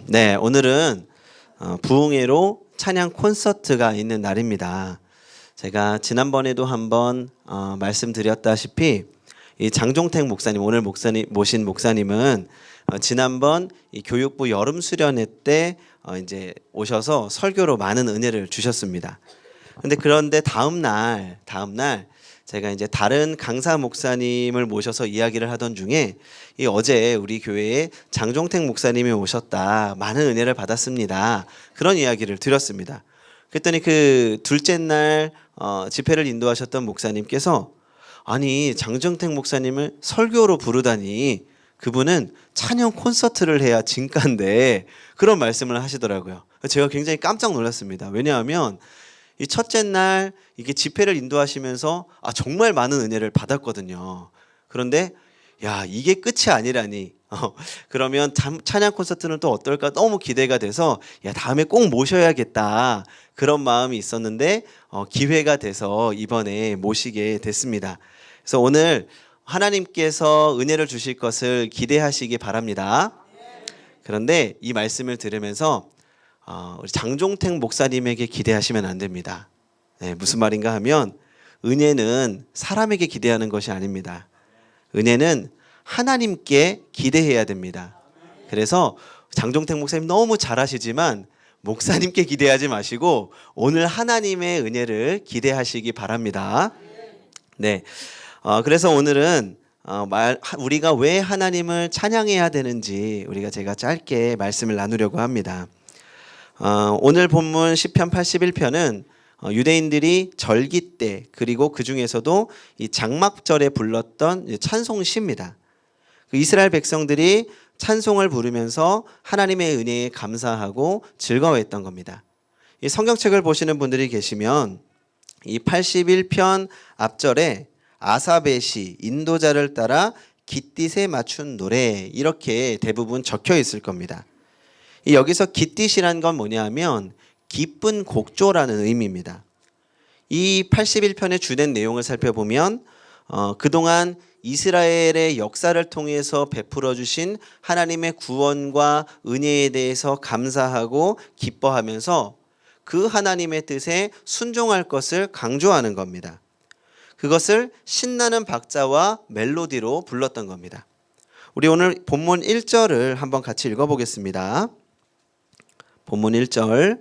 네, 오늘은 부흥회로 찬양 콘서트가 있는 날입니다. 제가 지난번에도 한번 말씀드렸다시피 이 장종택 목사님, 오늘 모신 목사님은 지난번 이 교육부 여름 수련회 때 이제 오셔서 설교로 많은 은혜를 주셨습니다. 그런데 다음 날 제가 이제 다른 강사 목사님을 모셔서 이야기를 하던 중에 이 어제 우리 교회에 장종택 목사님이 오셨다, 많은 은혜를 받았습니다, 그런 이야기를 드렸습니다. 그랬더니 그 둘째 날 집회를 인도하셨던 목사님께서 아니, 장종택 목사님을 설교로 부르다니 그분은 찬양 콘서트를 해야 진가인데, 그런 말씀을 하시더라고요. 제가 굉장히 깜짝 놀랐습니다. 왜냐하면 이 첫째 날 이게 집회를 인도하시면서 정말 많은 은혜를 받았거든요. 그런데 야, 이게 끝이 아니라니. 그러면 찬양 콘서트는 또 어떨까 너무 기대가 돼서 야, 다음에 꼭 모셔야겠다, 그런 마음이 있었는데 기회가 돼서 이번에 모시게 됐습니다. 그래서 오늘 하나님께서 은혜를 주실 것을 기대하시기 바랍니다. 그런데 이 말씀을 들으면서 우리 장종택 목사님에게 기대하시면 안 됩니다. 네, 무슨 말인가 하면 은혜는 사람에게 기대하는 것이 아닙니다. 은혜는 하나님께 기대해야 됩니다. 그래서 장종택 목사님 너무 잘하시지만 목사님께 기대하지 마시고 오늘 하나님의 은혜를 기대하시기 바랍니다. 네, 그래서 오늘은 우리가 왜 하나님을 찬양해야 되는지 제가 짧게 말씀을 나누려고 합니다. 오늘 본문 시편 81편은 유대인들이 절기 때, 그리고 그 중에서도 이 장막절에 불렀던 찬송시입니다. 이스라엘 백성들이 찬송을 부르면서 하나님의 은혜에 감사하고 즐거워했던 겁니다. 이 성경책을 보시는 분들이 계시면 이 81편 앞절에 아삽의 시, 인도자를 따라 깃딧에 맞춘 노래, 이렇게 대부분 적혀 있을 겁니다. 여기서 깃딧이란 건 뭐냐 하면 기쁜 곡조라는 의미입니다. 이 81편의 주된 내용을 살펴보면 그동안 이스라엘의 역사를 통해서 베풀어 주신 하나님의 구원과 은혜에 대해서 감사하고 기뻐하면서 그 하나님의 뜻에 순종할 것을 강조하는 겁니다. 그것을 신나는 박자와 멜로디로 불렀던 겁니다. 우리 오늘 본문 1절을 한번 같이 읽어보겠습니다. 본문 1절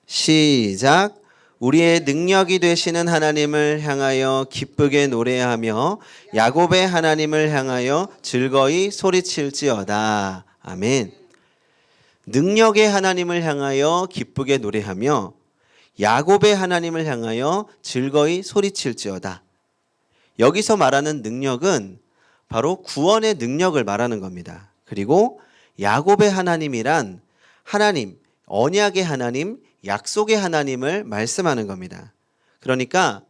시작. 우리의 능력이 되시는 하나님을 향하여 기쁘게 노래하며 야곱의 하나님을 향하여 즐거이 소리칠지어다. 아멘. 능력의 하나님을 향하여 기쁘게 노래하며 야곱의 하나님을 향하여 즐거이 소리칠지어다. 여기서 말하는 능력은 바로 구원의 능력을 말하는 겁니다. 그리고 야곱의 하나님이란 하나님, 언약의 하나님, 약속의 하나님을 말씀하는 겁니다. 그러니까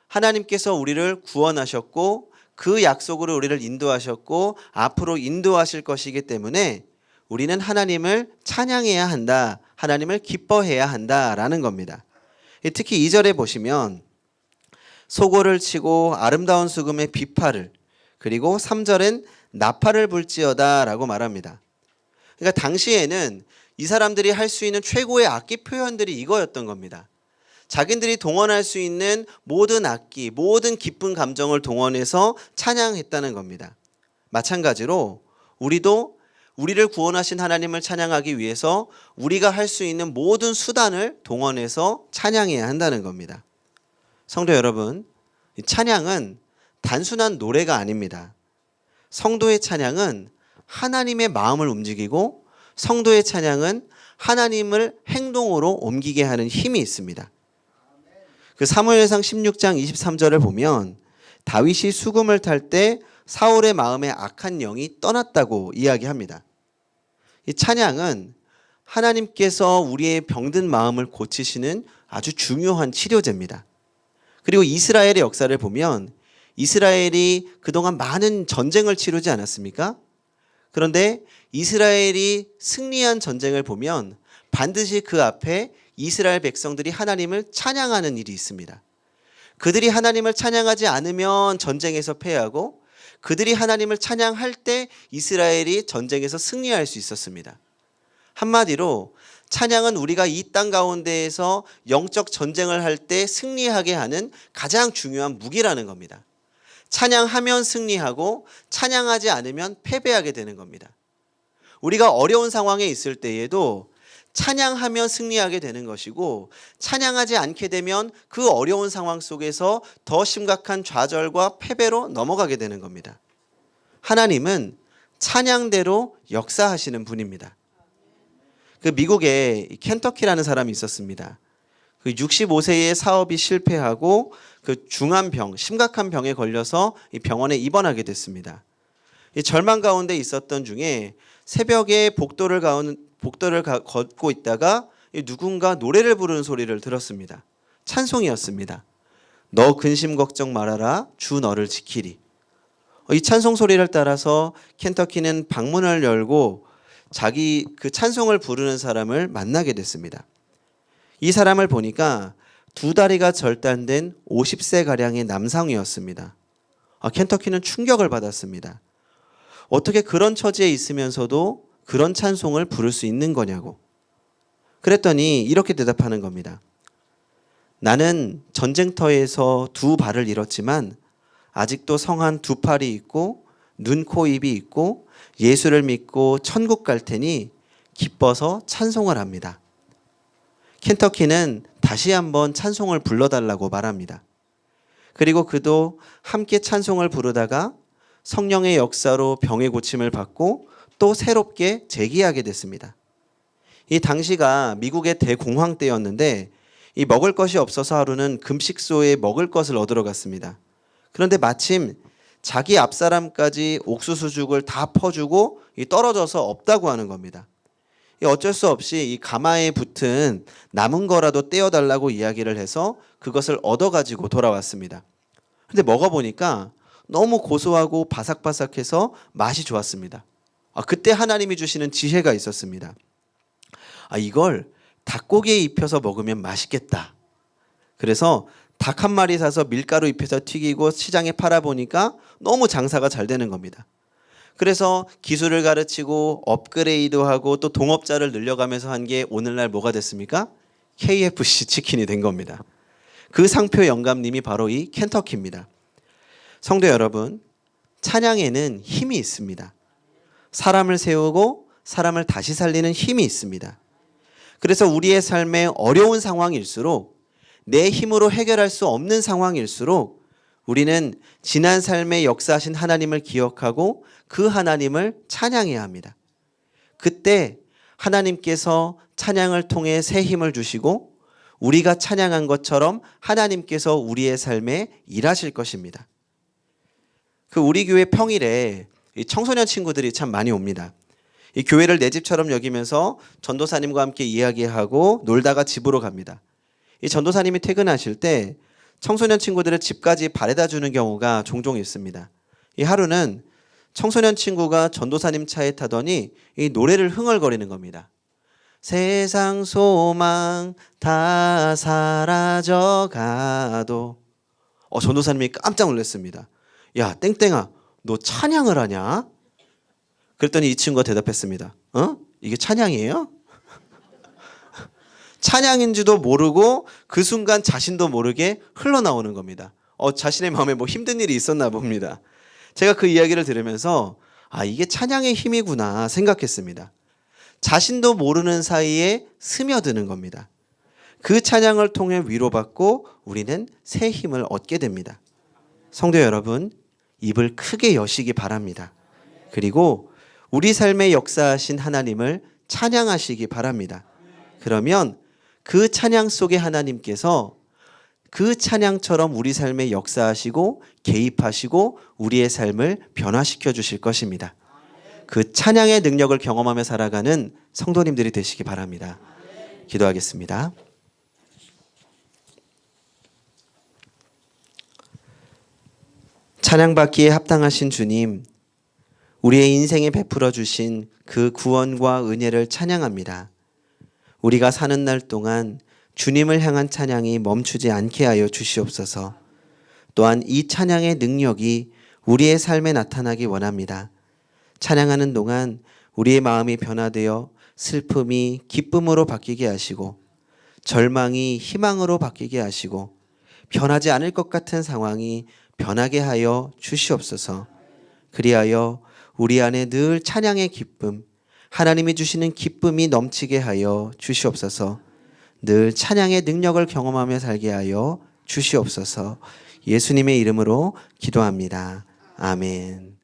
하나님께서 우리를 구원하셨고 그 약속으로 우리를 인도하셨고 앞으로 인도하실 것이기 때문에 우리는 하나님을 찬양해야 한다, 하나님을 기뻐해야 한다라는 겁니다. 특히 2절에 보시면 소고를 치고 아름다운 수금의 비파를, 그리고 3절엔 나팔을 불지어다 라고 말합니다. 그러니까 당시에는 이 사람들이 할 수 있는 최고의 악기 표현들이 이거였던 겁니다. 자기들이 동원할 수 있는 모든 악기, 모든 기쁜 감정을 동원해서 찬양했다는 겁니다. 마찬가지로 우리도 우리를 구원하신 하나님을 찬양하기 위해서 우리가 할 수 있는 모든 수단을 동원해서 찬양해야 한다는 겁니다. 성도 여러분, 찬양은 단순한 노래가 아닙니다. 성도의 찬양은 하나님의 마음을 움직이고 성도의 찬양은 하나님을 행동으로 옮기게 하는 힘이 있습니다. 그 사무엘상 16장 23절을 보면 다윗이 수금을 탈 때 사울의 마음에 악한 영이 떠났다고 이야기합니다. 이 찬양은 하나님께서 우리의 병든 마음을 고치시는 아주 중요한 치료제입니다. 그리고 이스라엘의 역사를 보면 이스라엘이 그동안 많은 전쟁을 치르지 않았습니까? 그런데 이스라엘이 승리한 전쟁을 보면 반드시 그 앞에 이스라엘 백성들이 하나님을 찬양하는 일이 있습니다. 그들이 하나님을 찬양하지 않으면 전쟁에서 패하고, 그들이 하나님을 찬양할 때 이스라엘이 전쟁에서 승리할 수 있었습니다. 한마디로 찬양은 우리가 이 땅 가운데에서 영적 전쟁을 할 때 승리하게 하는 가장 중요한 무기라는 겁니다. 찬양하면 승리하고 찬양하지 않으면 패배하게 되는 겁니다. 우리가 어려운 상황에 있을 때에도 찬양하면 승리하게 되는 것이고 찬양하지 않게 되면 그 어려운 상황 속에서 더 심각한 좌절과 패배로 넘어가게 되는 겁니다. 하나님은 찬양대로 역사하시는 분입니다. 그 미국에 켄터키라는 사람이 있었습니다. 그 65세의 사업이 실패하고 그 중한 병, 심각한 병에 걸려서 이 병원에 입원하게 됐습니다. 이 절망 가운데 있었던 중에 새벽에 복도를 걷고 있다가 누군가 노래를 부르는 소리를 들었습니다. 찬송이었습니다. 너 근심 걱정 말아라 주 너를 지키리. 이 찬송 소리를 따라서 켄터키는 방문을 열고 자기 그 찬송을 부르는 사람을 만나게 됐습니다. 이 사람을 보니까 두 다리가 절단된 50세가량의 남성이었습니다. 켄터키는 충격을 받았습니다. 어떻게 그런 처지에 있으면서도 그런 찬송을 부를 수 있는 거냐고. 그랬더니 이렇게 대답하는 겁니다. 나는 전쟁터에서 두 발을 잃었지만 아직도 성한 두 팔이 있고 눈, 코, 입이 있고 예수를 믿고 천국 갈 테니 기뻐서 찬송을 합니다. 켄터키는 다시 한번 찬송을 불러달라고 말합니다. 그리고 그도 함께 찬송을 부르다가 성령의 역사로 병의 고침을 받고 또 새롭게 재기하게 됐습니다. 이 당시가 미국의 대공황 때였는데 이 먹을 것이 없어서 하루는 금식소에 먹을 것을 얻으러 갔습니다. 그런데 마침 자기 앞사람까지 옥수수죽을 다 퍼주고 떨어져서 없다고 하는 겁니다. 어쩔 수 없이 이 가마에 붙은 남은 거라도 떼어달라고 이야기를 해서 그것을 얻어가지고 돌아왔습니다. 근데 먹어보니까 너무 고소하고 바삭바삭해서 맛이 좋았습니다. 그때 하나님이 주시는 지혜가 있었습니다. 이걸 닭고기에 입혀서 먹으면 맛있겠다. 그래서 닭 한 마리 사서 밀가루 입혀서 튀기고 시장에 팔아보니까 너무 장사가 잘 되는 겁니다. 그래서 기술을 가르치고 업그레이드하고 또 동업자를 늘려가면서 한 게 오늘날 뭐가 됐습니까? KFC 치킨이 된 겁니다. 그 상표 영감님이 바로 이 켄터키입니다. 성도 여러분, 찬양에는 힘이 있습니다. 사람을 세우고 사람을 다시 살리는 힘이 있습니다. 그래서 우리의 삶에 어려운 상황일수록 내 힘으로 해결할 수 없는 상황일수록 우리는 지난 삶에 역사하신 하나님을 기억하고 그 하나님을 찬양해야 합니다. 그때 하나님께서 찬양을 통해 새 힘을 주시고 우리가 찬양한 것처럼 하나님께서 우리의 삶에 일하실 것입니다. 우리 교회 평일에 이 청소년 친구들이 참 많이 옵니다. 이 교회를 내 집처럼 여기면서 전도사님과 함께 이야기하고 놀다가 집으로 갑니다. 이 전도사님이 퇴근하실 때 청소년 친구들을 집까지 바래다 주는 경우가 종종 있습니다. 이 하루는 청소년 친구가 전도사님 차에 타더니 이 노래를 흥얼거리는 겁니다. 세상 소망 다 사라져가도. 전도사님이 깜짝 놀랐습니다. 야, 땡땡아, 너 찬양을 하냐? 그랬더니 이 친구가 대답했습니다. 이게 찬양이에요? 찬양인지도 모르고 그 순간 자신도 모르게 흘러나오는 겁니다. 자신의 마음에 뭐 힘든 일이 있었나 봅니다. 제가 그 이야기를 들으면서 이게 찬양의 힘이구나 생각했습니다. 자신도 모르는 사이에 스며드는 겁니다. 그 찬양을 통해 위로받고 우리는 새 힘을 얻게 됩니다. 성도 여러분, 입을 크게 여시기 바랍니다. 그리고 우리 삶에 역사하신 하나님을 찬양하시기 바랍니다. 그러면 그 찬양 속에 하나님께서 그 찬양처럼 우리 삶에 역사하시고 개입하시고 우리의 삶을 변화시켜 주실 것입니다. 그 찬양의 능력을 경험하며 살아가는 성도님들이 되시기 바랍니다. 기도하겠습니다. 찬양받기에 합당하신 주님, 우리의 인생에 베풀어 주신 그 구원과 은혜를 찬양합니다. 우리가 사는 날 동안 주님을 향한 찬양이 멈추지 않게 하여 주시옵소서. 또한 이 찬양의 능력이 우리의 삶에 나타나기 원합니다. 찬양하는 동안 우리의 마음이 변화되어 슬픔이 기쁨으로 바뀌게 하시고 절망이 희망으로 바뀌게 하시고 변하지 않을 것 같은 상황이 변하게 하여 주시옵소서. 그리하여 우리 안에 늘 찬양의 기쁨, 하나님이 주시는 기쁨이 넘치게 하여 주시옵소서. 늘 찬양의 능력을 경험하며 살게 하여 주시옵소서. 예수님의 이름으로 기도합니다. 아멘.